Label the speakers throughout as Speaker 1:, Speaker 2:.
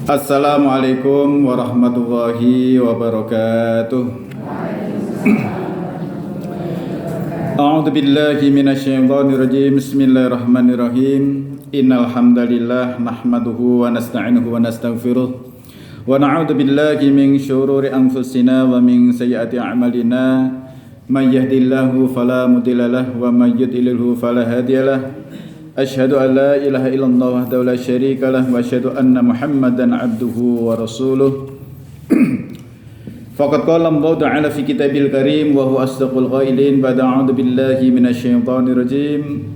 Speaker 1: Assalamualaikum warahmatullahi wabarakatuh. A'udzu billahi minasyaitonir rajim. Bismillahirrahmanirrahim. Innal hamdalillah nahmaduhu wa nasta'inuhu wa nastaghfiruh. Wa na'udzu billahi min syururi anfusina wa min sayyiati a'malina. May yahdihillahu fala mudilla lahu wa may yudlilhu fala hadiyalah. Asyhadu an la ilaha illallah wahdahu la syarika lah wa asyhadu anna Muhammadan abduhu wa rasuluh. Faqad qala Allah ta'ala fi kitabil karim wa huwa asdaqul qailin ba'da a'udzu billahi minasyaitonir rajim.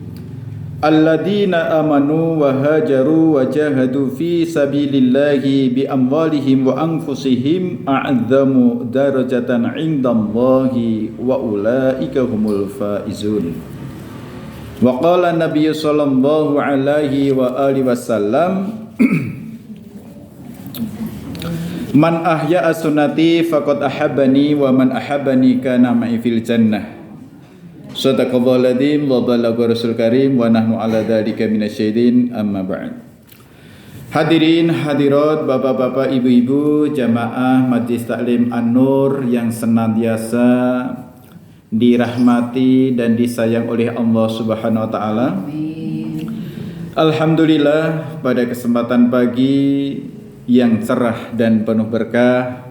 Speaker 1: Alladzina amanu wa hajaru wa jahadu fi sabilillahi bi amwalihim wa anfusihim a'azzamu darajatan 'indallahi wa ulaika humul faizun. Wa qala Nabi sallallahu alaihi wa alihi wasallam Man ahya'a sunnati faqad ahabbani wa man ahabbani kana ma'i fil jannah. Shadaqallahu ladhim wa balagha rasul karim wa nahnu ala dzalika minasyaitin amma ba'd. Hadirin hadirat, bapak-bapak, ibu-ibu, jamaah Majelis Taklim An-Nur yang senantiasa dirahmati dan disayang oleh Allah Subhanahu wa taala. Alhamdulillah, pada kesempatan pagi yang cerah dan penuh berkah,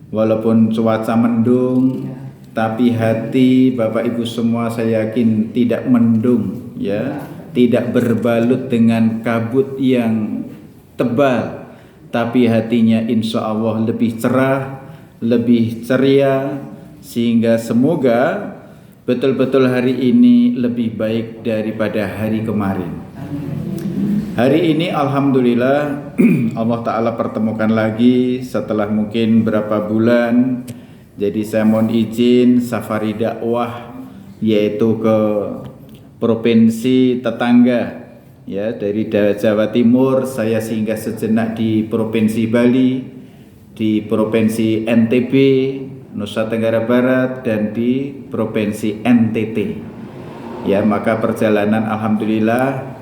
Speaker 1: walaupun cuaca mendung, tapi hati Bapak Ibu semua saya yakin tidak mendung, ya, tidak berbalut dengan kabut yang tebal, tapi hatinya insya Allah lebih cerah, lebih ceria, sehingga semoga betul-betul hari ini lebih baik daripada hari kemarin. Hari ini alhamdulillah Allah Ta'ala pertemukan lagi setelah mungkin berapa bulan. Jadi saya mohon izin safari dakwah, yaitu ke provinsi tetangga, ya, dari Jawa Timur saya singgah sejenak di Provinsi Bali, di Provinsi NTB, Nusa Tenggara Barat, dan di Provinsi NTT. Ya, maka perjalanan alhamdulillah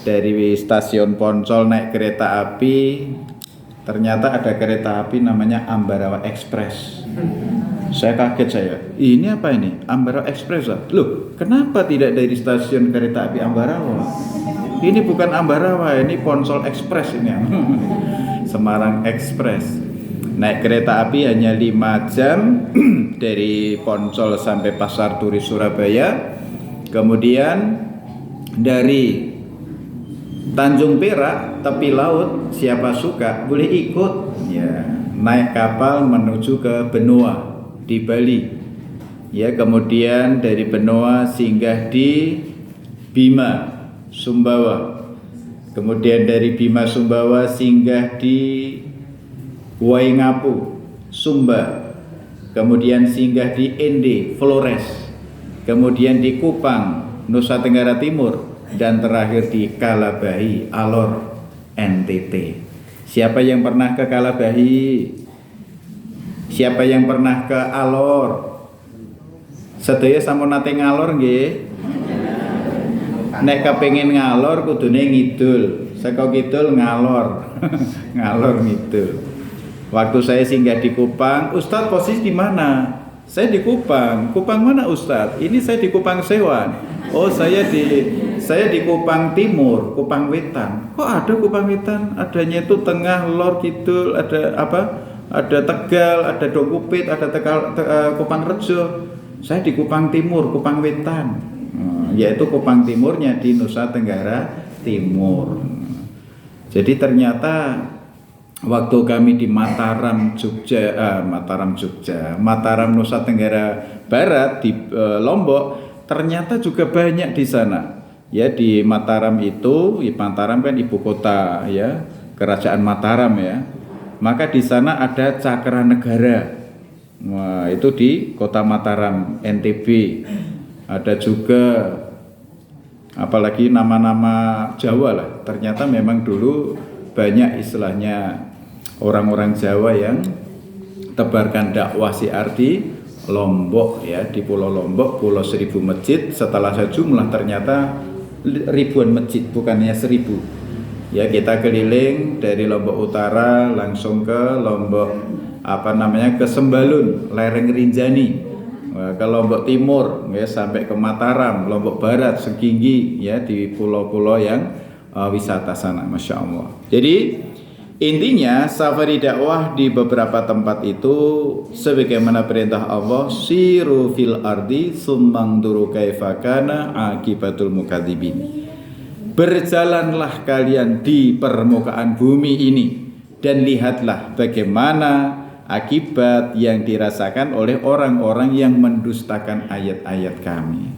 Speaker 1: dari stasiun Poncol naik kereta api, ternyata ada kereta api namanya Ambarawa Express. Saya kaget, ini apa ini? Ambarawa Express. Loh, kenapa tidak dari stasiun kereta api Ambarawa? Ini bukan Ambarawa, ini Poncol Express ini. Semarang Express. Naik kereta api hanya 5 jam dari Poncol sampai Pasar Turi Surabaya. Kemudian dari Tanjung Perak, tepi laut, siapa suka boleh ikut, ya, naik kapal menuju ke Benoa di Bali. Ya, kemudian dari Benoa singgah di Bima Sumbawa. Kemudian dari Bima Sumbawa singgah di Waingapu, Sumba. Kemudian singgah di Ende, Flores. Kemudian di Kupang, Nusa Tenggara Timur, dan terakhir di Kalabahi, Alor, NTT. Siapa yang pernah ke Kalabahi? Siapa yang pernah ke Alor? Sedaya sampun nate ngalor nggih? Nek kepengin ngalor kudune ngidul. Saka kidul ngalor. Ngalor ngidul. Waktu saya singgah di Kupang, Ustadz posisi di mana? Saya di Kupang. Kupang mana Ustadz? Ini saya di Kupang Sewan. Oh, saya di Kupang Timur, Kupang Wetan. Kok ada Kupang Wetan? Adanya itu tengah, lor, kidul, ada apa? Ada Tegal, ada Dokupit, ada Kupang Rejo. Saya di Kupang Timur, Kupang Wetan. Yaitu Kupang Timurnya di Nusa Tenggara Timur. Jadi ternyata waktu kami di Mataram Nusa Tenggara Barat di Lombok, ternyata juga banyak di sana. Ya, di Mataram itu, Mataram kan ibu kota, ya, Kerajaan Mataram, ya. Maka di sana ada Cakra Negara. Wah, itu di Kota Mataram, NTB. Ada juga apalagi nama-nama Jawa lah. Ternyata memang dulu banyak istilahnya orang-orang Jawa yang tebarkan dakwah syiar di Lombok, ya, di Pulau Lombok, Pulau 1000 masjid. Setelah saya jumlah ternyata ribuan masjid, bukannya 1000. Ya, kita keliling dari Lombok Utara langsung ke Lombok ke Sembalun, lereng Rinjani, ke Lombok Timur ya, sampai ke Mataram, Lombok Barat, Seginggi ya, di pulau-pulau yang wisata sana, Masya Allah. Jadi intinya safari dakwah di beberapa tempat itu sebagaimana perintah Allah, siru fil ardi summangduru kaifa kana akibatul mukadzibin. Berjalanlah kalian di permukaan bumi ini dan lihatlah bagaimana akibat yang dirasakan oleh orang-orang yang mendustakan ayat-ayat kami.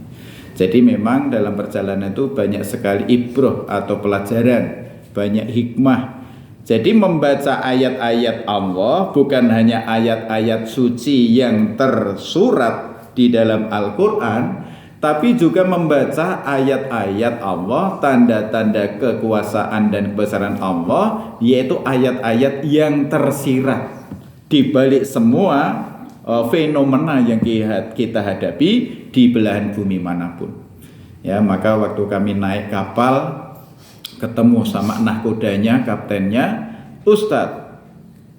Speaker 1: Jadi memang dalam perjalanan itu banyak sekali ibrah atau pelajaran, banyak hikmah. Jadi membaca ayat-ayat Allah bukan hanya ayat-ayat suci yang tersurat di dalam Al-Quran, tapi juga membaca ayat-ayat Allah, tanda-tanda kekuasaan dan kebesaran Allah, yaitu ayat-ayat yang tersirat di balik semua fenomena yang kita hadapi di belahan bumi manapun. Ya, maka waktu kami naik kapal, ketemu sama nahkodanya, kaptennya, Ustadz,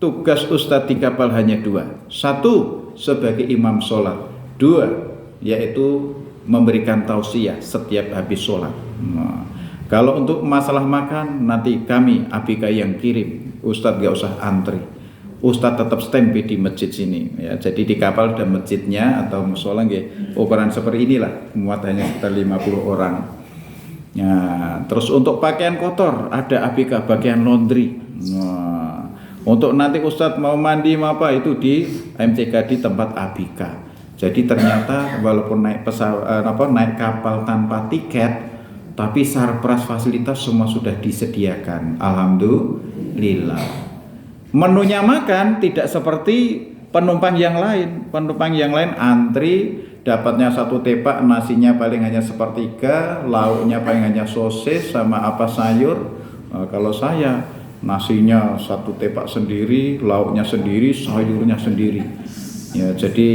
Speaker 1: tugas Ustadz di kapal hanya dua. Satu, sebagai imam sholat. Dua, yaitu memberikan tausiah setiap habis sholat. Nah, kalau untuk masalah makan, nanti kami ABK yang kirim. Ustadz gak usah antri, Ustadz tetap standby di masjid sini ya. Jadi di kapal ada masjidnya atau musola nggih, ukuran seperti inilah, muat hanya sekitar 50 orang. Ya, terus untuk pakaian kotor ada ABK bagian laundry. Nah, untuk nanti Ustadz mau mandi mau apa itu di MCK di tempat ABK. Jadi ternyata walaupun naik naik kapal tanpa tiket, tapi sarpras fasilitas semua sudah disediakan. Alhamdulillah. Menunya makan tidak seperti penumpang yang lain. Penumpang yang lain antri, dapatnya satu tepak, nasinya paling hanya sepertiga, lauknya paling hanya sosis sama apa sayur. Kalau saya nasinya satu tepak sendiri, lauknya sendiri, sayurnya sendiri. Ya, jadi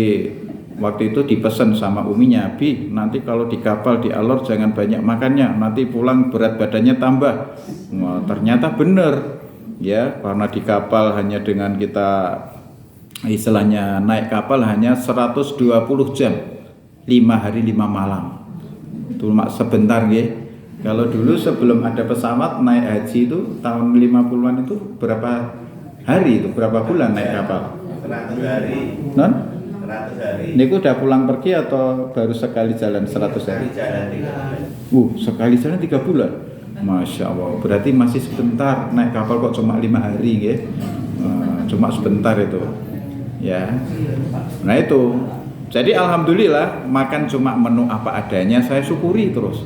Speaker 1: waktu itu dipesan sama uminya, Bi, nanti kalau di kapal di Alor jangan banyak makannya, nanti pulang berat badannya tambah. Nah, ternyata benar. Ya, karena di kapal hanya dengan kita istilahnya naik kapal hanya 120 jam, 5 hari 5 malam. Itu sebentar ya. Kalau dulu sebelum ada pesawat naik haji itu tahun 50-an itu berapa hari itu, berapa bulan naik kapal?
Speaker 2: 100 hari.
Speaker 1: Non?
Speaker 2: 100 hari.
Speaker 1: Ini udah pulang pergi atau baru sekali jalan 100 hari?
Speaker 2: Sekali jalan 3 bulan.
Speaker 1: Sekali jalan 3 bulan. Masya Allah, berarti masih sebentar naik kapal kok cuma 5 hari ya. Cuma sebentar itu ya. Nah itu, jadi alhamdulillah makan cuma menu apa adanya, saya syukuri terus.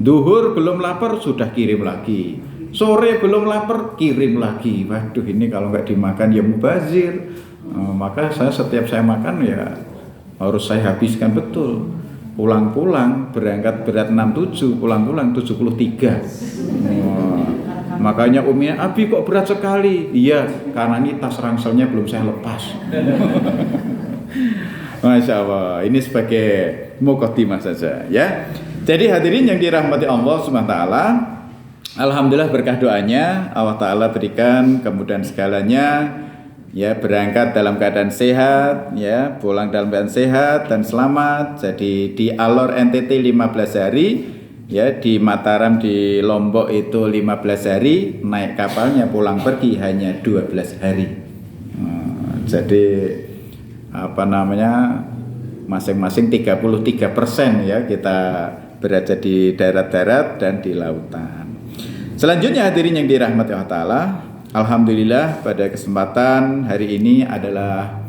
Speaker 1: Duhur belum lapar sudah kirim lagi, sore belum lapar kirim lagi. Waduh, ini kalau nggak dimakan ya mubazir. Maka setiap saya makan ya harus saya habiskan betul. Pulang-pulang berangkat berat 67, pulang-pulang 73. Makanya umnya, Abi kok berat sekali? Iya, karena ini tas ranselnya belum saya lepas. Masya Allah, ini sebagai muqaddimah saja ya. Jadi hadirin yang dirahmati Allah SWT, alhamdulillah berkah doanya Allah Ta'ala berikan kemudahan segalanya. Ya, berangkat dalam keadaan sehat, ya, pulang dalam keadaan sehat dan selamat. Jadi di Alor NTT 15 hari, ya, di Mataram di Lombok itu 15 hari, naik kapalnya pulang pergi hanya 12 hari. Jadi masing-masing 33% ya kita berada di darat-darat dan di lautan. Selanjutnya hadirin yang dirahmati Allah Ta'ala, alhamdulillah pada kesempatan hari ini adalah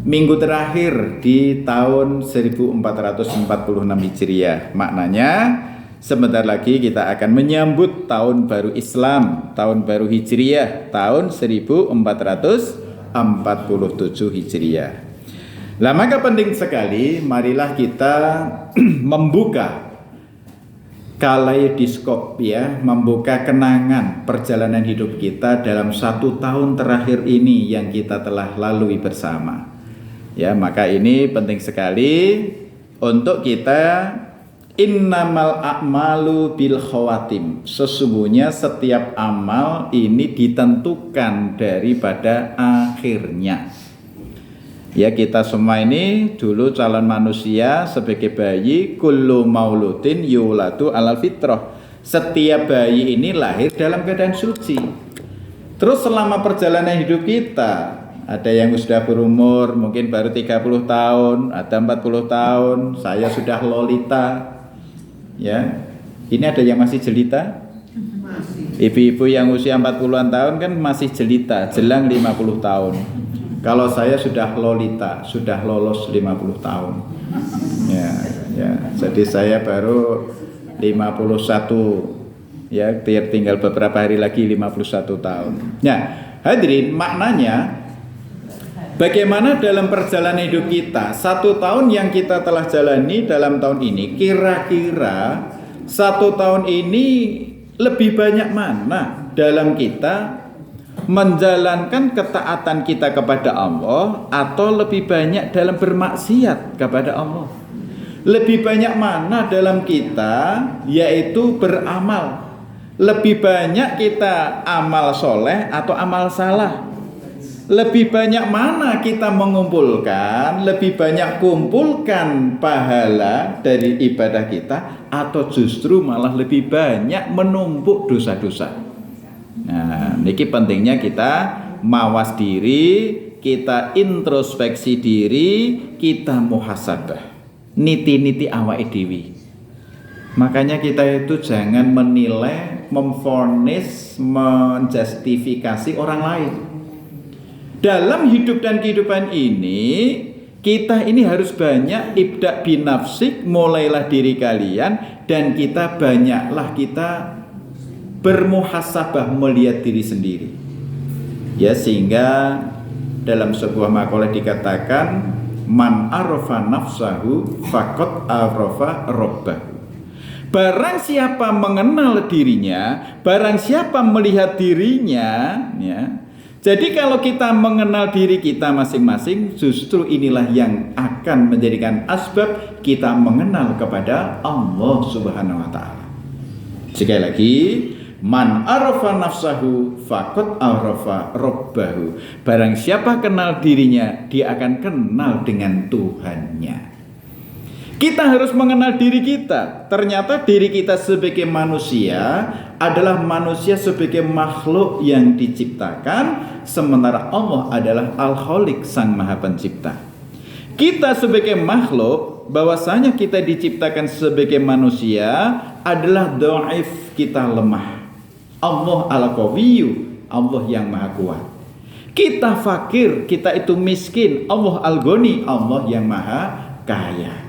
Speaker 1: minggu terakhir di tahun 1446 Hijriah. Maknanya sebentar lagi kita akan menyambut tahun baru Islam, tahun baru Hijriah, tahun 1447 Hijriah. Nah, maka penting sekali marilah kita membuka kaleidoskop ya, membuka kenangan perjalanan hidup kita dalam 1 tahun terakhir ini yang kita telah lalui bersama. Ya, maka ini penting sekali untuk kita Innamal a'malu bil khawatim. Sesungguhnya setiap amal ini ditentukan daripada akhirnya. Ya, kita semua ini dulu calon manusia sebagai bayi, kullu mauludin yuladu alal fitrah. Setiap bayi ini lahir dalam keadaan suci. Terus selama perjalanan hidup kita, ada yang sudah berumur mungkin baru 30 tahun, ada 40 tahun, saya sudah lolita. Ya, ini ada yang masih jelita? Ibu-ibu yang usia 40-an tahun kan masih jelita, jelang 50 tahun. Kalau saya sudah lolita, sudah lolos 50 tahun. Ya, jadi saya baru 51. Ya, tinggal beberapa hari lagi 51 tahun. Ya, hadirin, maknanya bagaimana dalam perjalanan hidup kita, 1 tahun yang kita telah jalani dalam tahun ini, kira-kira 1 tahun ini lebih banyak mana dalam kita menjalankan ketaatan kita kepada Allah atau lebih banyak dalam bermaksiat kepada Allah? Lebih banyak mana dalam kita yaitu beramal? Lebih banyak kita amal soleh atau amal salah? Lebih banyak mana kita mengumpulkan, lebih banyak kumpulkan pahala dari ibadah kita, atau justru malah lebih banyak menumpuk dosa-dosa? Nah, niki pentingnya kita mawas diri, kita introspeksi diri, kita muhasabah, niti-niti awake dhewe. Makanya kita itu jangan menilai, memvonis, menjustifikasi orang lain. Dalam hidup dan kehidupan ini, kita ini harus banyak ibda binafsik, mulailah diri kalian, dan kita banyaklah kita bermuhasabah, melihat diri sendiri. Ya, sehingga dalam sebuah makalah dikatakan, man arafa nafsahu faqad arafa rabbahu. Barang siapa mengenal dirinya, barang siapa melihat dirinya, ya. Jadi kalau kita mengenal diri kita masing-masing, justru inilah yang akan menjadikan asbab kita mengenal kepada Allah Subhanahu wa taala. Sekali lagi, man arafa nafsahu faqad arafa rabbahu. Barang siapa kenal dirinya, dia akan kenal dengan Tuhannya. Kita harus mengenal diri kita. Ternyata diri kita sebagai manusia adalah manusia sebagai makhluk yang diciptakan, sementara Allah adalah Al-Khaliq, Sang Maha Pencipta. Kita sebagai makhluk, bahwasanya kita diciptakan sebagai manusia adalah dhaif, kita lemah. Allah Al-Qawiyyu, Allah yang Maha Kuat. Kita fakir, kita itu miskin. Allah Al-Ghani, Allah yang Maha Kaya.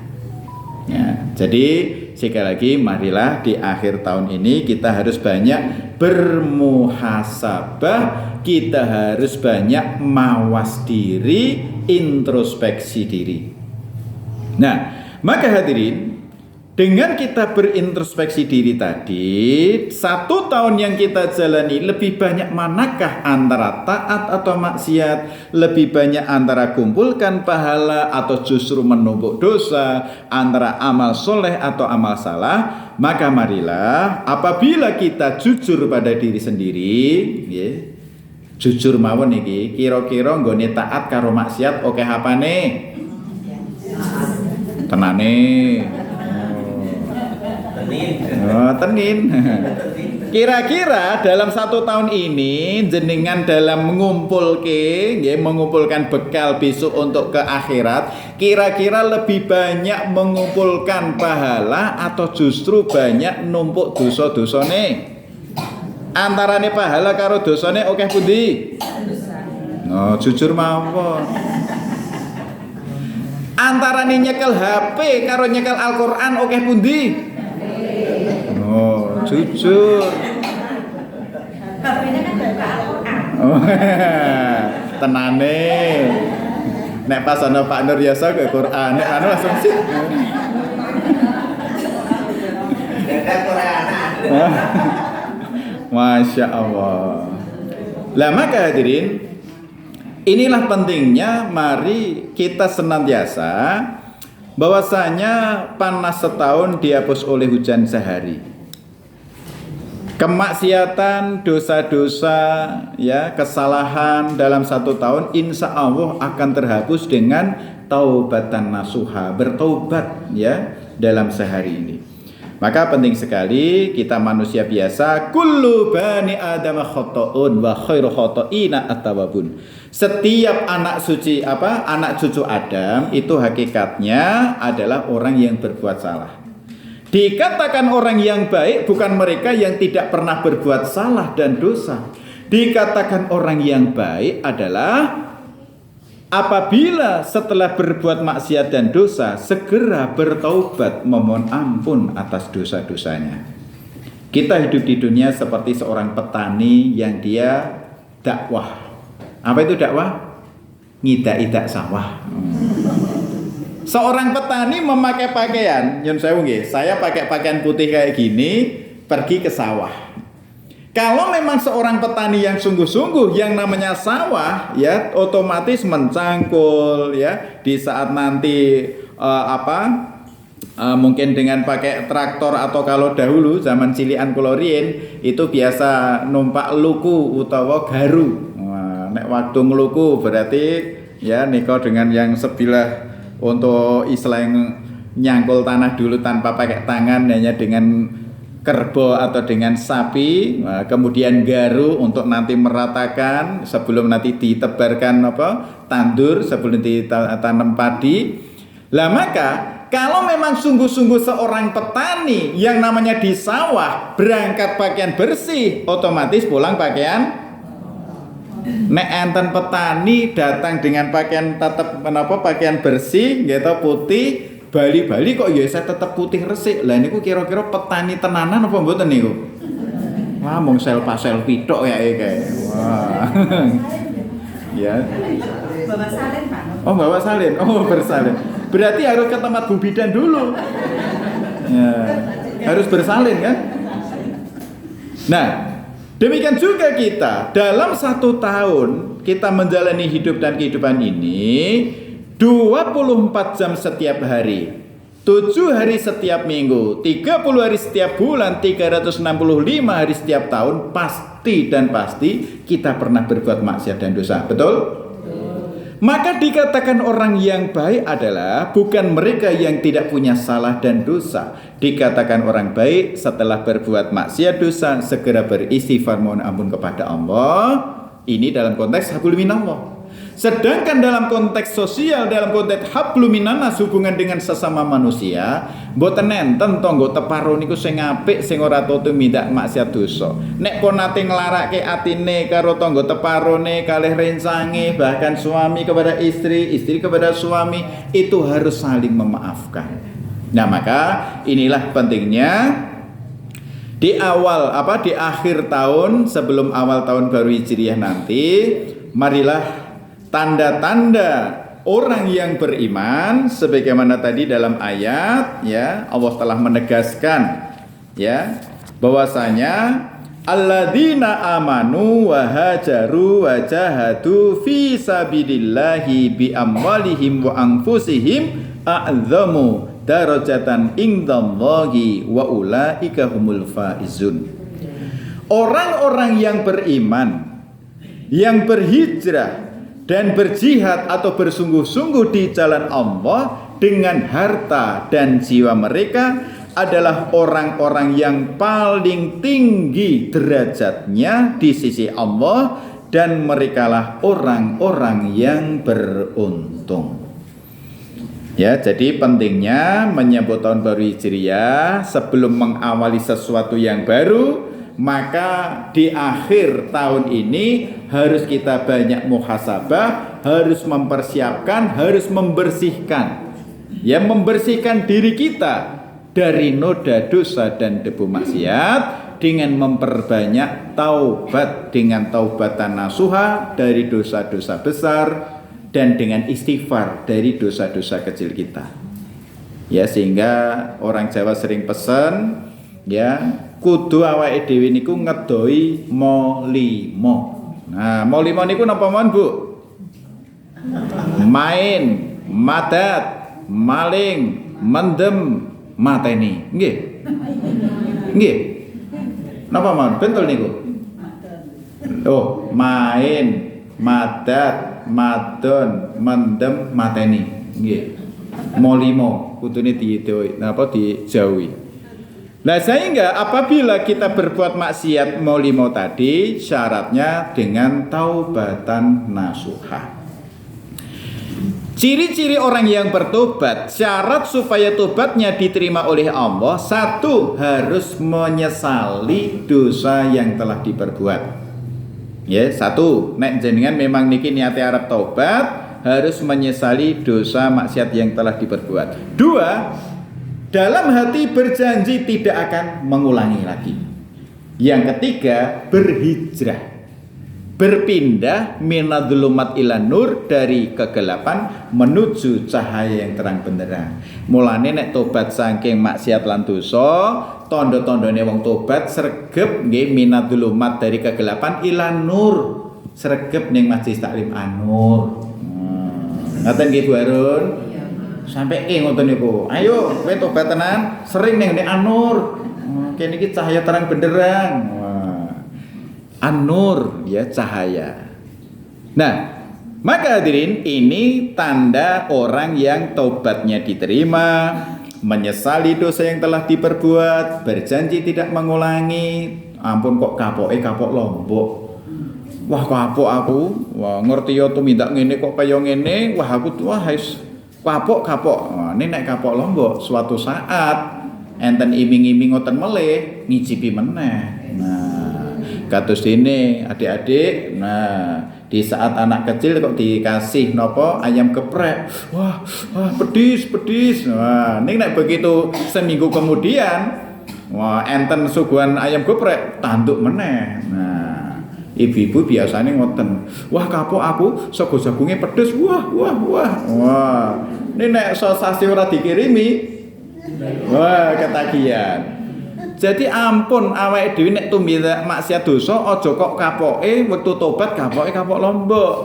Speaker 1: Ya, jadi sekali lagi, marilah di akhir tahun ini kita harus banyak bermuhasabah, kita harus banyak mawas diri, introspeksi diri. Nah, maka hadirin, dengan kita berintrospeksi diri tadi, 1 tahun yang kita jalani, lebih banyak manakah antara taat atau maksiat, lebih banyak antara kumpulkan pahala atau justru menumpuk dosa, antara amal soleh atau amal salah? Maka marilah apabila kita jujur pada diri sendiri, ya, jujur mawon iki, kira-kira nggone taat karo maksiat oke apane? Tenane. Tenin. Kira-kira dalam 1 tahun ini jenengan dalam mengumpulkan bekal besok untuk ke akhirat, kira-kira lebih banyak mengumpulkan pahala atau justru banyak numpuk dosa-dosane? Antarane pahala karo dosane oke pundi? Oh, jujur mawon. Antarane nyekel HP karo nyekel Al-Qur'an oke pundi? Oh, jujur.
Speaker 3: Babene kan buka Al-Qur'an.
Speaker 1: Oh, tenane. Nek pas ana Pak Nur Yasa ke Quran, nek anu langsung sih. Masya Allah. Lah maka hadirin, inilah pentingnya mari kita senantiasa bahwasanya panas setahun dihapus oleh hujan sehari. Kemaksiatan, dosa-dosa, ya, kesalahan dalam 1 tahun insya Allah akan terhapus dengan taubatan nasuha, bertobat ya dalam sehari ini. Maka penting sekali kita manusia biasa, kullu bani adam khata'un wa khairu khata'ina at-tawwabun. Setiap anak cucu Adam itu hakikatnya adalah orang yang berbuat salah. Dikatakan orang yang baik bukan mereka yang tidak pernah berbuat salah dan dosa. Dikatakan orang yang baik adalah apabila setelah berbuat maksiat dan dosa segera bertaubat memohon ampun atas dosa-dosanya. Kita hidup di dunia seperti seorang petani yang dia dakwah. Apa itu dakwah? Ngidak-idak sawah. Seorang petani memakai pakaian, nyun sewu nggih, saya pakai pakaian putih kayak gini pergi ke sawah. Kalau memang seorang petani yang sungguh-sungguh, yang namanya sawah ya otomatis mencangkul ya di saat nanti mungkin dengan pakai traktor, atau kalau dahulu zaman cilian kulorien itu biasa numpak luku utawa garu. Nek waktu ngeluku berarti ya niko dengan yang sebilah untuk istilah yang nyangkul tanah dulu tanpa pakai tangan, hanya dengan kerbau atau dengan sapi. Kemudian garu untuk nanti meratakan sebelum nanti ditebarkan tandur, sebelum ditanam padi. Lah maka kalau memang sungguh-sungguh seorang petani yang namanya di sawah berangkat pakaian bersih, otomatis pulang pakaian. Nek enten petani datang dengan pakaian pakaian bersih gitu putih, bali-bali kok ya saya tetap putih resik. Lah niku kira-kira petani tenanan apa mboten niku? Wah, mung selfie tok ya kayak. Wah. Ya.
Speaker 3: Bawa salin, Pak.
Speaker 1: Oh, bawa salin. Oh, bersalin. Berarti harus ke tempat Bu Bidan dulu. Ya. Harus bersalin kan? Nah, demikian juga kita dalam 1 tahun kita menjalani hidup dan kehidupan ini 24 jam setiap hari, 7 hari setiap minggu, 30 hari setiap bulan, 365 hari setiap tahun, pasti dan pasti kita pernah berbuat maksiat dan dosa. Betul? Maka dikatakan orang yang baik adalah bukan mereka yang tidak punya salah dan dosa. Dikatakan orang baik setelah berbuat maksiat dosa segera beristighfar mohon ampun kepada Allah. Ini dalam konteks hablum minallah. Sedangkan dalam konteks sosial, dalam konteks hablum minannas, hubungan dengan sesama manusia, mboten nenten tangga teparo niku sing apik sing ora tutu mindak maksiat dosa. Nek kon nate nglarake atine karo tangga teparone, kalih rencange, bahkan suami kepada istri, istri kepada suami, itu harus saling memaafkan. Nah, maka inilah pentingnya di akhir tahun sebelum awal tahun baru Hijriah nanti, marilah tanda-tanda orang yang beriman sebagaimana tadi dalam ayat ya Allah telah menegaskan ya bahwasanya alladzina amanu wa hajaru wa jahadu fi sabilillahi bi amwalihim wa anfusihim a'dzamu darajatan indallahi wa ulaika humul faizun. Orang-orang yang beriman, yang berhijrah dan berjihad atau bersungguh-sungguh di jalan Allah dengan harta dan jiwa mereka adalah orang-orang yang paling tinggi derajatnya di sisi Allah, dan merekalah orang-orang yang beruntung. Ya, jadi pentingnya menyambut tahun baru Hijriah sebelum mengawali sesuatu yang baru, maka di akhir tahun ini harus kita banyak muhasabah, harus mempersiapkan, harus membersihkan. Ya, membersihkan diri kita dari noda dosa dan debu maksiat dengan memperbanyak taubat, dengan taubatan nasuha dari dosa-dosa besar dan dengan istighfar dari dosa-dosa kecil kita. Ya, sehingga orang Jawa sering pesan ya, kudu awake dhewe niku ngedoi molimo. Nah, molimo niku napa mawon, Bu? Main, madat, maling, mendem, mateni. Nggih. Nggih. Napa mawon? Betul niku. Oh, main, madat, madon, mendem, mateni. Nggih. Molimo kudune dijauhi. Nah sehingga apabila kita berbuat maksiat molimo tadi, syaratnya dengan taubatan nasuha. Ciri-ciri orang yang bertobat, syarat supaya tobatnya diterima oleh Allah, satu, harus menyesali dosa yang telah diperbuat. Ya, satu, nek jenengan memang niki niate arep tobat, harus menyesali dosa maksiat yang telah diperbuat. Dua, dalam hati berjanji tidak akan mengulangi lagi. Yang ketiga, berhijrah, berpindah minadzulumat ila nur, dari kegelapan menuju cahaya yang terang benderang. Mulane nek tobat saking maksiat lan dosa, tondo-tondone wong tobat sregep nggih minadzulumat, dari kegelapan ila nur, sregep ning Majelis Taklim An-Nur. Ngaten nggih Bu Harun? Sampai ngoten niku. Ayo kowe tobat tenan, sering ning An-Nur. Kene iki cahaya terang benderang. An-Nur ya, cahaya. Nah, maka hadirin, ini tanda orang yang tobatnya diterima, menyesali dosa yang telah diperbuat, berjanji tidak mengulangi. Ampun kok kapoke kapok lombok. Wah kapok aku, wah ngerti yo tumindak ngene kok kaya ngene, wah aku wah wis kapok. Wah, ini nek kapok lombok suatu saat enten iming-iming ngoten melih ngicipi meneh. Nah, kados ini adik-adik, nah di saat anak kecil kok dikasih nopo ayam geprek, wah pedis. Wah, ini nek begitu seminggu kemudian, wah enten suguhan ayam geprek tanduk meneh. Nah, ibu-ibu biasanya ngoten, wah kapok aku sego jagungnya pedes, wah. Ini nek sosasi ora dikirimi, wah ketagihan. Jadi ampun awake dhewe nek tumindak maksiat dosa, aja kok kapoke wektu tobat kapoke kapok lombok.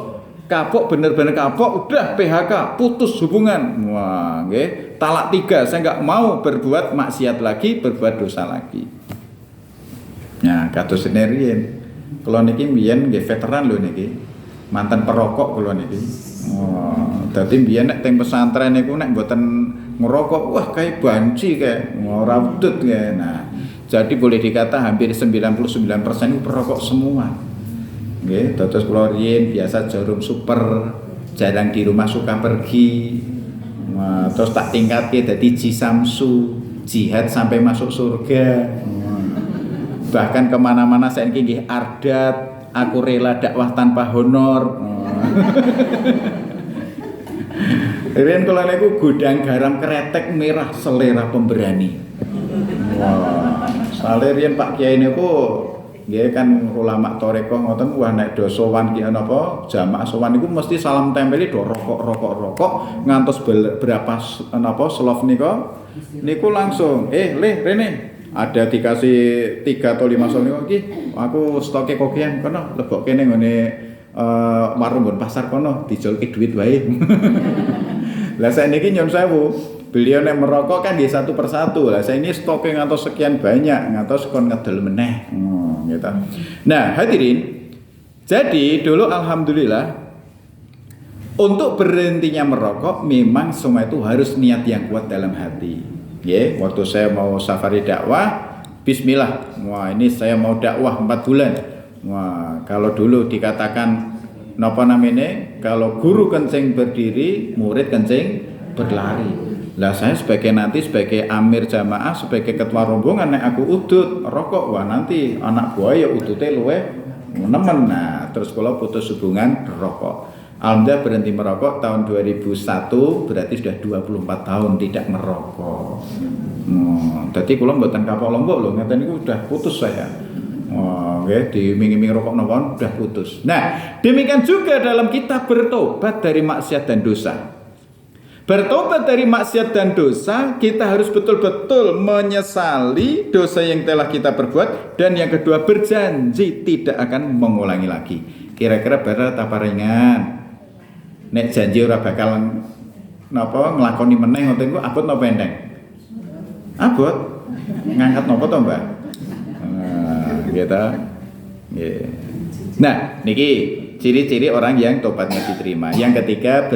Speaker 1: Kapok bener-bener kapok, udah PHK, putus hubungan. Wah, nggih, talak 3, saya enggak mau berbuat maksiat lagi, berbuat dosa lagi. Nah, kados riyen. Kula niki mbiyen nggih veteran lho niki. Mantan perokok kula niki. Dadi mbiyen nek teng pesantren niku nek mboten ngerokok, wah kayak banci kayak ora udut kayak. Nah, jadi boleh dikata hampir 99% itu perokok semua. Nggih, dados kula riyen biasa jarum super, jarang di rumah suka pergi. Nah, terus tak tingkatke dadi jisamsu, jihad sampai masuk surga. Bahkan kemana-mana saya nggih ardat, aku rela dakwah tanpa honor. Riyen kula niku gudang garam kretek merah selera pemberani. Wah, sale riyen Pak Kiai niku nggih kan ulama tarekah ngoten, wah nek do sowan ki napa jamaah sowan niku mesti salam tempeli do rokok ngantos berapa napa slof niku langsung leh rene ada dikasih 3 atau 5 sol niku iki aku stoke kokian kono lebokke ning ngene warung nggon pasar kono dijolke duit wae. Lah saiki nyun sewu, beliau nek merokok kan nggih satu persatu. Lah saya ini stoke ngantos sekian banyak, ngantos kon ngedel meneh. Gitu. Nah, hadirin, jadi dulu alhamdulillah untuk berhentinya merokok memang semua itu harus niat yang kuat dalam hati. Nggih, waktu saya mau safari dakwah, bismillah. Wah, ini saya mau dakwah 4 bulan. Wah, kalau dulu dikatakan napa namanya, kalau guru kencing berdiri, murid kencing berlari. Lah saya sebagai amir jamaah, sebagai ketua rombongan nek aku udut rokok, wah nanti anak buah ya udute luwe nemen. Nah, terus kalau putus hubungan rokok. Alhamdulillah berhenti merokok tahun 2001, berarti sudah 24 tahun tidak merokok. Jadi kula mboten kapok lombok lho, ngeten niku sudah putus saya. Diiming-iming rokok napa udah putus. Nah, demikian juga dalam kita bertobat dari maksiat dan dosa. Bertobat dari maksiat dan dosa, kita harus betul-betul menyesali dosa yang telah kita perbuat, dan yang kedua berjanji tidak akan mengulangi lagi. Kira-kira berat apa ringan? Nek janji ora bakal napa nglakoni meneh ngoten niku abot napa enteng? Abot. Ngangkat napa to, Mbak? Gitu. Nggih. Nah, niki ciri-ciri orang yang tobatnya diterima. Yang ketiga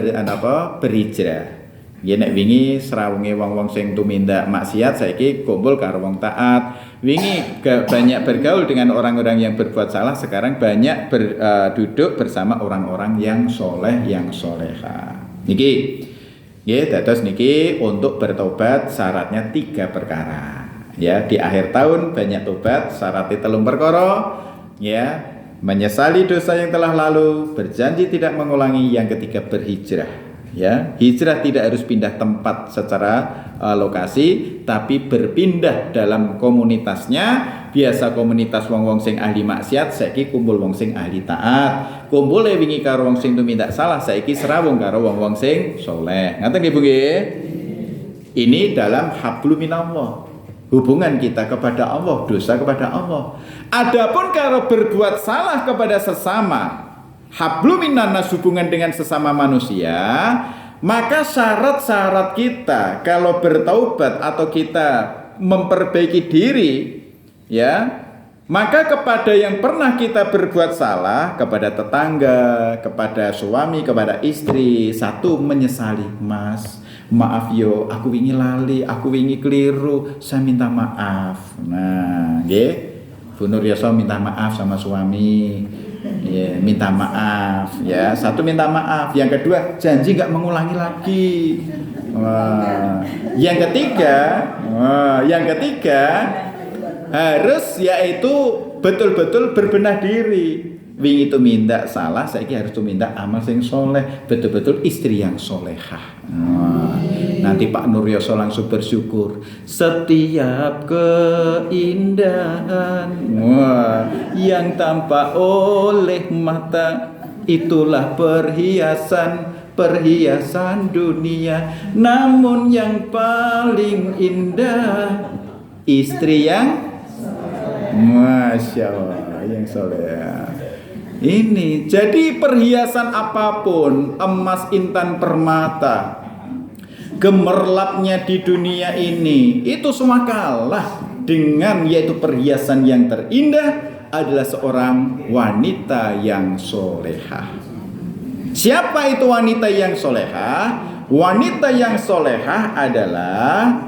Speaker 1: berhijrah. Ya nek wingi srawunge wong-wong sing tumindak maksiat saiki kumpul karo wong taat. Wingi banyak bergaul dengan orang-orang yang berbuat salah, sekarang banyak duduk bersama orang-orang yang soleh, yang soleha. Niki nggih dados niki untuk bertobat syaratnya 3 perkara. Ya, di akhir tahun banyak tobat, syaratnya 3 perkara. Ya, menyesali dosa yang telah lalu, berjanji tidak mengulangi, yang ketiga berhijrah. Ya, hijrah tidak harus pindah tempat secara lokasi, tapi berpindah dalam komunitasnya. Biasa komunitas wong-wong sing ahli maksiat, saiki kumpul wong sing ahli taat. Kumpule wingi karo wong sing tumindak salah, saiki serawung karo wong-wong sing soleh. Ngaten nggih Bu nggih? Ini dalam hablum minallah. Hubungan kita kepada Allah, dosa kepada Allah. Adapun kalau berbuat salah kepada sesama, hablum minannas, hubungan dengan sesama manusia, maka syarat-syarat kita kalau bertaubat atau kita memperbaiki diri, ya, maka kepada yang pernah kita berbuat salah, kepada tetangga, kepada suami, kepada istri, satu menyesali, Mas, maaf yo, aku wingi lali, aku wingi keliru, saya minta maaf. Nah, nggih, Bu Nur Yoso minta maaf sama suami. Ya, minta maaf ya. Satu minta maaf, yang kedua janji nggak mengulangi lagi. Yang ketiga harus yaitu betul-betul berbenah diri. Wingi itu minta salah, saiki harus minta amal sing soleh, betul-betul istri yang solehah. Nanti Pak Nuryoso langsung bersyukur. Setiap keindahan yang tampak oleh mata, itulah perhiasan dunia. Namun yang paling indah istri yang Masya Allah, yang soleh. Ini jadi perhiasan apapun, emas, intan, permata, gemerlapnya di dunia ini, itu semua kalah dengan yaitu perhiasan yang terindah adalah seorang wanita yang solehah. Siapa itu wanita yang solehah? Wanita yang solehah adalah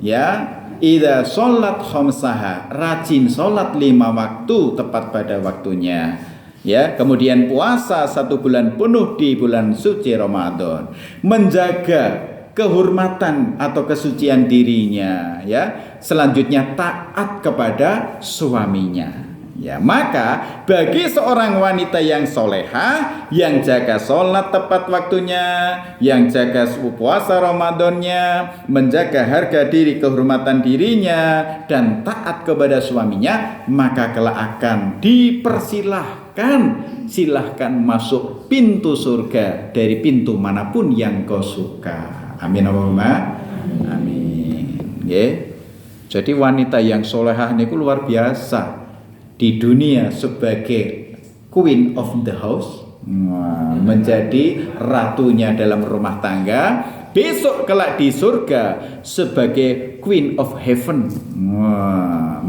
Speaker 1: ya idza sholat khamsaha, rajin sholat 5 waktu tepat pada waktunya. Ya, kemudian puasa 1 bulan penuh di bulan suci Ramadan, menjaga kehormatan atau kesucian dirinya, ya. Selanjutnya taat kepada suaminya. Ya, maka bagi seorang wanita yang solehah, yang jaga sholat tepat waktunya, yang jaga puasa Ramadannya, menjaga harga diri, kehormatan dirinya, dan taat kepada suaminya, maka kelak akan silahkan masuk pintu surga dari pintu manapun yang kau suka. Amin Allahumma amin. Jadi wanita yang solehah niku luar biasa. Di dunia sebagai queen of the house, menjadi ratunya dalam rumah tangga. Besok kelak di surga sebagai queen of heaven,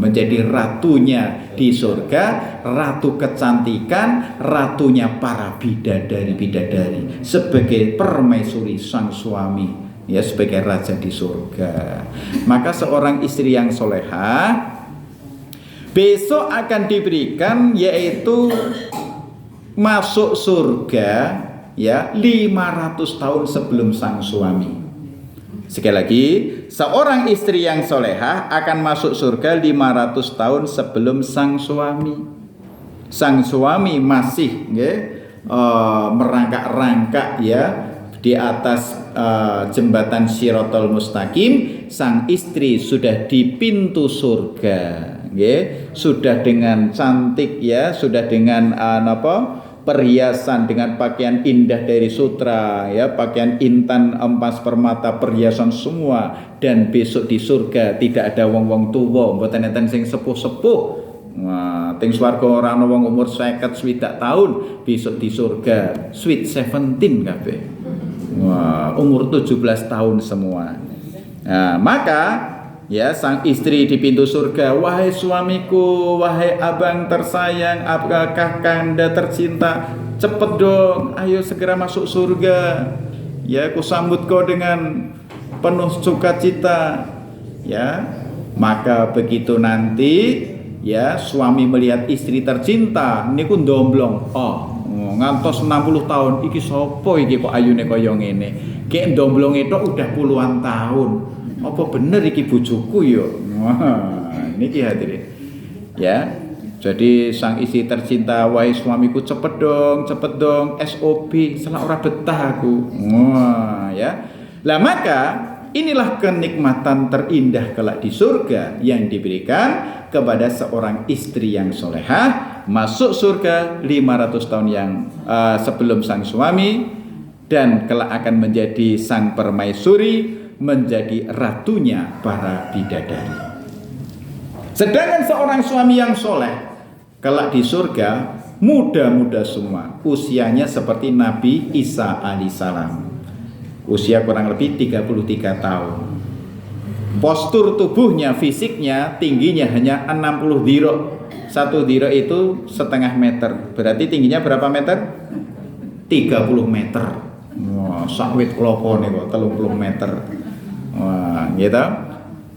Speaker 1: menjadi ratunya di surga, ratu kecantikan, ratunya para bidadari, sebagai permaisuri sang suami, ya, sebagai raja di surga. Maka seorang istri yang solehah besok akan diberikan yaitu masuk surga, ya, 500 tahun sebelum sang suami. Sekali lagi, seorang istri yang solehah akan masuk surga 500 tahun sebelum sang suami. Sang suami masih merangkak-rangkak, ya, di atas jembatan Shiratal Mustaqim. Sang istri sudah di pintu surga. Sudah dengan cantik, ya, sudah dengan perhiasan, dengan pakaian indah dari sutra, ya, pakaian intan, emas, permata, perhiasan semua. Dan besok di surga tidak ada wong-wong tuwa, mboten enten sing sepuh-sepuh. Ting swarga ora ana wong umur 50 tahun, besok di surga sweet 17 kabeh. Wah, umur 17 tahun semua. Nah, maka ya sang istri di pintu surga, wahai suamiku, wahai abang tersayang, apakah kanda tercinta, cepet dong, ayo segera masuk surga. Ya, aku sambut kau dengan penuh sukacita. Ya, maka begitu nanti ya suami melihat istri tercinta niku ndomblong. Ngantos 60 tahun iki sapa iki kok ayune kaya ngene. Kek ndomblong itu udah puluhan tahun. Apa bener iki bojoku ya? Wah, niki hadirin. Ya. Jadi sang istri tercinta, wahai suamiku cepet dong, SOP, salah ora betah aku. Wah, ya. Lah maka inilah kenikmatan terindah kelak di surga yang diberikan kepada seorang istri yang solehah, masuk surga 500 tahun yang sebelum sang suami, dan kelak akan menjadi sang permaisuri, menjadi ratunya para bidadari. Sedangkan seorang suami yang soleh kelak di surga muda-muda semua, usianya seperti Nabi Isa alaihissalam, usia kurang lebih 33 tahun. Postur tubuhnya, fisiknya, tingginya hanya 60 dhiro. 1 dhiro itu setengah meter. Berarti tingginya berapa meter? 30 meter. Wah, sakwit klopo nih kok 30 meter. Wah, gitu.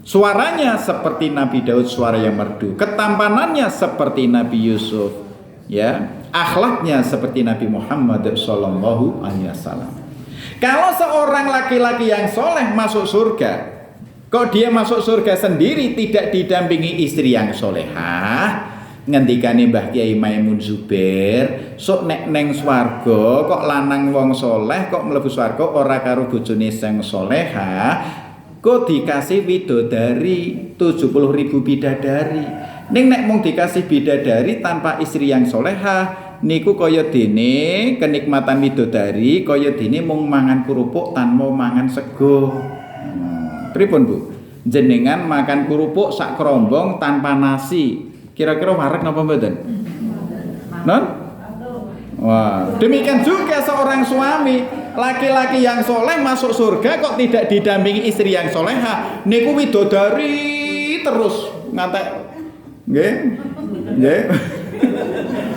Speaker 1: Suaranya seperti Nabi Daud, suara yang merdu. Ketampanannya seperti Nabi Yusuf. Ya, akhlaknya seperti Nabi Muhammad sallallahu alaihi wasallam. Kalau seorang laki-laki yang soleh masuk surga, kok dia masuk surga sendiri tidak didampingi istri yang solehah? Ngendikane Mbah Kiai Maimun Zubair, sok nek neng swarga kok lanang wong soleh kok mlebu swarga ora karo bojone sing solehah, kok dikasih widodari 70.000 bidadari. Ning nek mung dikasih bidadari tanpa istri yang solehah, niku kaya dene kenikmatan widodari kaya dene mung mangan kerupuk tanpa mangan sego. Pripun Bu? Jenengan makan kerupuk sak kerombong tanpa nasi, kira-kira wareg napa mboten? Non? Wah, demikian juga seorang suami, laki-laki yang soleh masuk surga kok tidak didampingi istri yang soleha, niku widodari terus ngantek, nggih, nggih.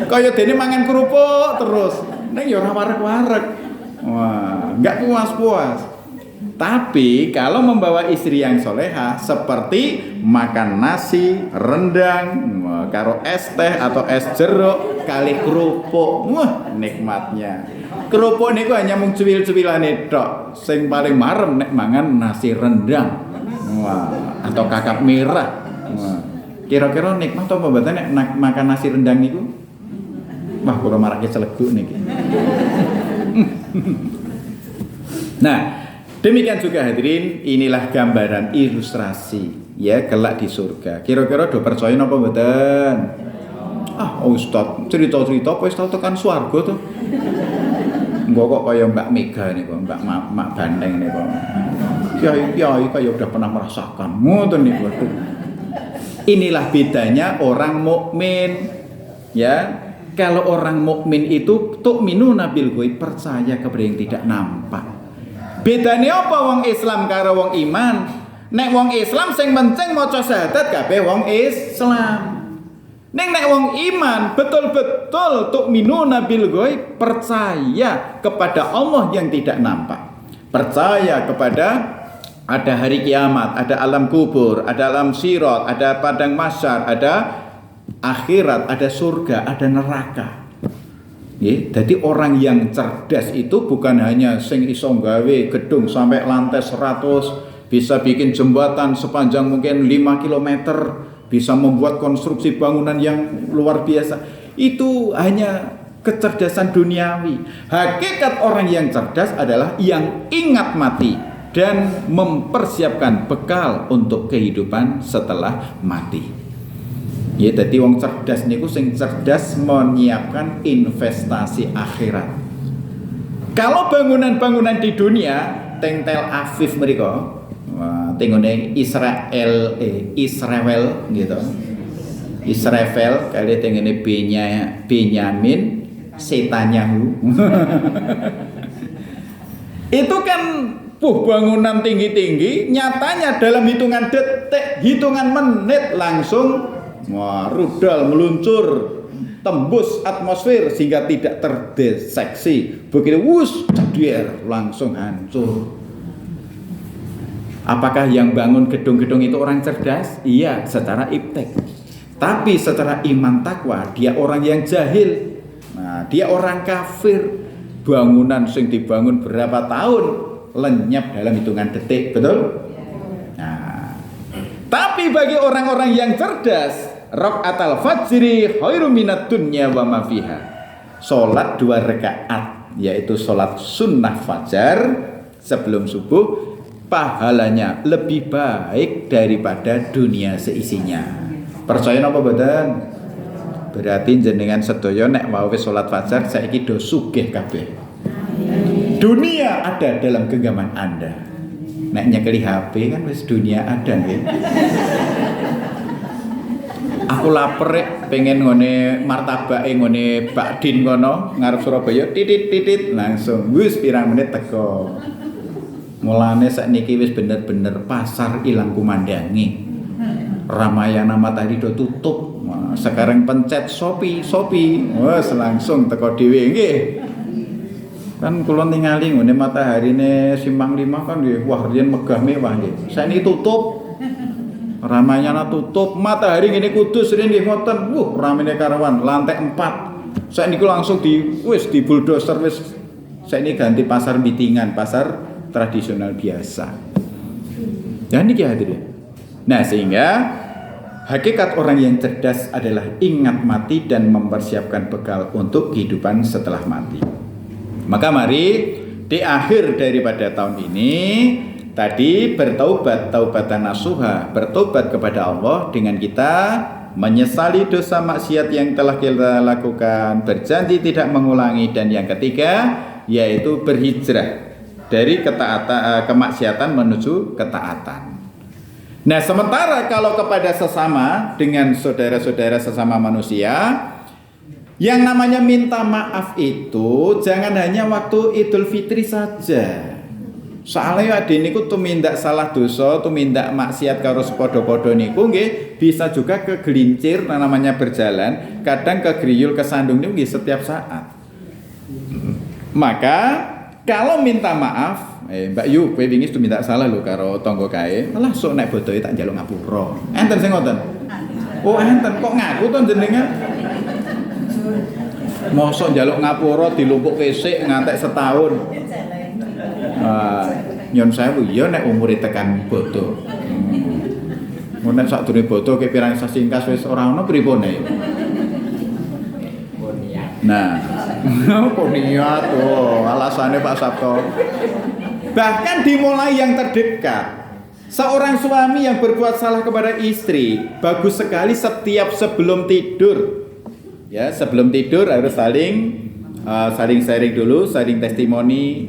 Speaker 1: Kaya dene mangan kerupuk terus, ning ya ora wareg-wareg. Wah, enggak puas-puas. Tapi kalau membawa istri yang soleha seperti makan nasi, rendang, karo es teh atau es jeruk kali kerupuk, wah nikmatnya. Kerupuk niku hanya mung cuwil-cuwilane tok. Sing paling marem nek mangan nasi rendang, wah, atau kakap merah. Wah. Kira-kira nikmat apa mboten nek makan nasi rendang niku? Wah, kula marake celeguk niki. Nah, demikian juga hadirin, inilah gambaran ilustrasi ya kelak di surga. Kira-kira do percaya napa mboten? Ustaz, cerita-cerita apa wis tau tekan swarga to? Engko kok kaya Mbak Mega niku, Mbak Bandeng niku. Kiai kaya udah pernah merasakan. Ngoten niku. Inilah bedanya orang mukmin. Ya, kalau orang mukmin itu tu'minuna bil ghaib, percaya kepada yang tidak nampak. Bedane apa wong Islam karo wong iman? Nek wong Islam sing penting maca syahadat kabeh wong Islam. Nek wong iman betul-betul tu'minuna bil ghaib, percaya kepada Allah yang tidak nampak. Percaya kepada ada hari kiamat, ada alam kubur, ada alam sirat, ada padang mahsyar, ada akhirat, ada surga, ada neraka. Jadi orang yang cerdas itu bukan hanya sing iso gawe gedung sampai lantai 100, bisa bikin jembatan sepanjang mungkin 5 km, bisa membuat konstruksi bangunan yang luar biasa. Itu hanya kecerdasan duniawi. Hakikat orang yang cerdas adalah yang ingat mati dan mempersiapkan bekal untuk kehidupan setelah mati. Ya, jadi wong cerdas niku sing cerdas menyiapkan investasi akhirat. Kalau bangunan-bangunan di dunia, teng Tel Aviv mriko, tengone Israel gitu. Israel kali tengene Benyamin Netanyahu. Itu kan bangunan tinggi-tinggi, nyatanya dalam hitungan detik, hitungan menit langsung rudal meluncur tembus atmosfer sehingga tidak terdeteksi. Begitu cedier langsung hancur. Apakah yang bangun gedung-gedung itu orang cerdas? Iya, secara iptek. Tapi secara iman takwa dia orang yang jahil. Nah, dia orang kafir. Bangunan sing dibangun berapa tahun lenyap dalam hitungan detik, betul? Nah, tapi bagi orang-orang yang cerdas, rakaatul fajri khairum minad dunya wa ma fiha. Salat 2 rakaat, yaitu salat sunnah fajar sebelum subuh, pahalanya lebih baik daripada dunia seisinya. Percaya napa mboten? Berarti jenengan sedaya nek wae salat fajar saiki do sugih kabeh. Dunia ada dalam genggaman Anda. Nek nyekeli HP kan wis dunia ada nggih. Aku lapar pengen ngone martabake ngone Bakdin kono ngarep Surabaya titit langsung wis pirang menit teko. Mulane sakniki wis bener-bener pasar ilang kumandangi. Ramayana Matahari do tutup. Sekarang pencet Shopee, wes langsung teko dhewe nggih. Kan kula ningali ngene Mataharine Simpang 5 kan nggih, wah riyen megah mewah nggih. Saiki tutup. Ramayana tutup, Matahari ngene Kudus riyen nggih ngoten. Ramene karawan, lantai 4. Saiki langsung di bulldozer wis. Saiki ganti pasar meetingan, pasar tradisional biasa. Ya niki hadirin. Nah, sehingga hakikat orang yang cerdas adalah ingat mati dan mempersiapkan bekal untuk kehidupan setelah mati. Maka mari di akhir daripada tahun ini tadi bertaubat, taubatan nasuha, bertobat kepada Allah dengan kita menyesali dosa maksiat yang telah kita lakukan, berjanji tidak mengulangi, dan yang ketiga yaitu berhijrah dari kemaksiatan menuju ketaatan. Nah, sementara kalau kepada sesama dengan saudara-saudara sesama manusia, yang namanya minta maaf itu jangan hanya waktu Idul Fitri saja. Soalnya ade niku tumindak salah dosa, tumindak maksiat karo sepodo-podo niku nggih bisa juga kegelincir namanya berjalan, kadang kegriul kesandung niku nggih setiap saat. Maka kalau minta maaf, Mbak Yu, kowe wingi tumindak salah lho karo tangga kae, malah sok nek bodohe tak njaluk ngapura. Enten sing ngoten. Oh, enten kok ngaku to jenengan? Mosok njaluk ngapura dilumpukke sik ngantek setahun. Nyon sewu ya nek umure tekan bodo. Nek sakdurunge bodo ke pirang sasingkas wis ora ono pripune. Nah, niat alasannya Pak Sabto. Bahkan dimulai yang terdekat. Seorang suami yang berbuat salah kepada istri, bagus sekali setiap sebelum tidur. Ya, sebelum tidur harus saling sharing dulu, saling testimoni,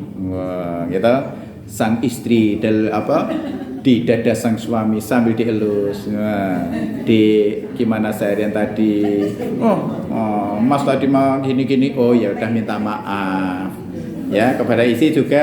Speaker 1: gitu. Sang istri di dada sang suami sambil dielus. Gimana seharian tadi? Mas tadi mah gini-gini. Oh ya udah minta maaf. Ya, kepada istri juga